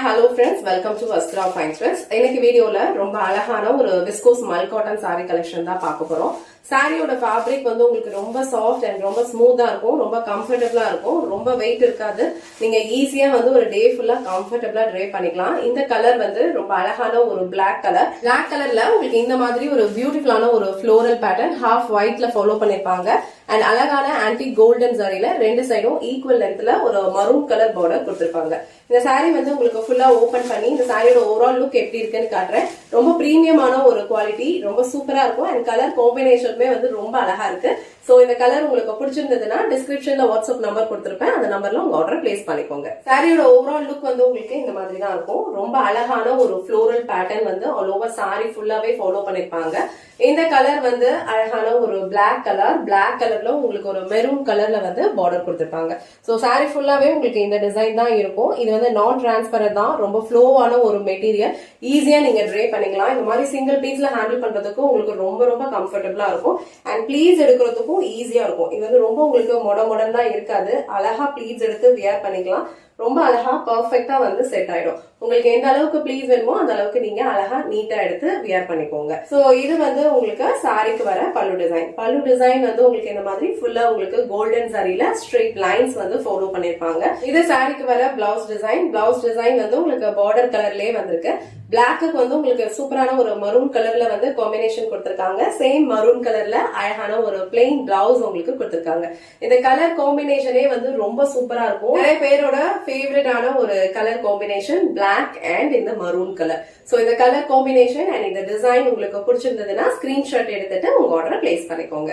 hello friends, welcome to Vastra Fine Threads. இன்னைக்கு வீடியோல ரொம்ப அழகான ஒரு விஸ்கோஸ் மல் காட்டன் saree collection தான் பார்க்க போறோம். சாரியோட ஃபேப்ரிக் வந்து உங்களுக்கு ரொம்ப சாஃப்ட் அண்ட் ரொம்ப ஸ்மூத்தா இருக்கும், ரொம்ப கம்ஃபர்டபிளா இருக்கும், ரொம்ப வெயிட் இருக்காது. நீங்க ஈஸியா வந்து ஒரு டே ஃபுல்லா கம்ஃபர்டபிளா ட்ரை பண்ணிக்கலாம். இந்த கலர் வந்து ரொம்ப அழகான ஒரு பிளாக் கலர். பிளாக் கலர்ல உங்களுக்கு இந்த மாதிரி ஒரு பியூட்டிஃபுல்லான ஒரு ஃப்ளோரல் பேட்டர்ன் ஹாஃப் ஒயிட்ல ஃபாலோ பண்ணிருப்பாங்க. அண்ட் அழகான ஆன்டி கோல்டன் சாரியில ரெண்டு சைடும் ஈக்குவல் லென்த்ல ஒரு மரூன் கலர் பார்டர் கொடுத்திருப்பாங்க. இந்த சாரி வந்து உங்களுக்கு ஃபுல்லா ஓபன் பண்ணி இந்த சாரியோட ஓவரால் லுக் எப்படி இருக்குன்னு காட்டுறேன். ரொம்ப பிரீமியமான ஒரு குவாலிட்டி, ரொம்ப சூப்பரா இருக்கும். அண்ட் கலர் காம்பினேஷனுமே வந்து ரொம்ப அழகா இருக்கு. சோ இந்த கலர் உங்களுக்கு பிடிச்சிருந்ததுன்னா டிஸ்கிரிப்ஷன்ல வாட்ஸ்அப் நம்பர் கொடுத்திருப்பேன், அந்த நம்பர்ல உங்க ஆர்டர் பிளேஸ் பண்ணிக்கோங்க. சாரியோட ஓவரால் லுக் வந்து உங்களுக்கு இந்த மாதிரி தான் இருக்கும். ரொம்ப அழகான ஒரு ஃப்ளோரல் பேட்டர்ன் வந்து ஆல் ஓவர் சாரி ஃபுல்லாவே ஃபாலோ பண்ணிருப்பாங்க. இந்த கலர் வந்து அழகான ஒரு பிளாக் கலர், பிளாக் கலர்ல உங்களுக்கு ஒரு மெரூன் கலர்ல வந்து பார்டர் கொடுத்திருப்பாங்க. சோ சாரி ஃபுல்லாவே உங்களுக்கு இந்த டிசைன் தான் இருக்கும். இது வந்து நான் டிரான்ஸ்பரண்ட் தான், ரொம்ப ஃப்ளோவான ஒரு மெட்டீரியல், ஈஸியா நீங்க ட்ரை பண்ணிக்கலாம். இந்த மாதிரி சிங்கிள் பீஸ்ல ஹேண்டில் பண்றதுக்கும் உங்களுக்கு ரொம்ப ரொம்ப கம்ஃபர்டபிளா இருக்கும். அண்ட் ப்ளீட்ஸ் எடுக்கிறதுக்கும் ஈஸியா இருக்கும். இது வந்து ரொம்ப உங்களுக்கு மொடன்னா இருக்காது. அழகா ப்ளீட்ஸ் எடுத்து வியர் பண்ணிக்கலாம். ரொம்ப அழகா பர்ஃபெக்டா வந்து செட் ஆயிடும். உங்களுக்கு எந்த அளவுக்கு ப்ளீஸ் வேணுமோ அந்த அளவுக்கு நீங்க அழகா நீட்டா எடுத்து வியர் பண்ணிக்கோங்க. சோ இது வந்து உங்களுக்கு சாரிக்கு வர பல்லு டிசைன். பல்லு டிசைன் வந்து உங்களுக்கு இந்த மாதிரி ஃபுல்லா உங்களுக்கு கோல்டன் சாரியில ஸ்ட்ரெயிட் லைன்ஸ் வந்து ஃபாலோ பண்ணிருப்பாங்க. இது சாரிக்கு வர பிளவுஸ் டிசைன். பிளவுஸ் டிசைன் வந்து உங்களுக்கு பார்டர் கலர்லயே வந்திருக்கு. பிளாக்கு வந்து உங்களுக்கு சூப்பரான ஒரு மரூன் கலர்ல வந்து காம்பினேஷன் கொடுத்திருக்காங்க. சேம் மரூன் கலர்ல அழகான ஒரு பிளெயின் பிளவுஸ் உங்களுக்கு கொடுத்திருக்காங்க. இந்த கலர் காம்பினேஷனே வந்து ரொம்ப சூப்பரா இருக்கும். நிறைய பேரோட ஃபேவரட்டான ஒரு கலர் காம்பினேஷன் பிளாக் அண்ட் இந்த மரூன் கலர். சோ இந்த கலர் காம்பினேஷன் அண்ட் இந்த டிசைன் உங்களுக்கு பிடிச்சிருந்ததுன்னா ஸ்கிரீன்ஷாட் எடுத்துட்டு உங்க ஆர்டரை பிளேஸ் பண்ணிக்கோங்க.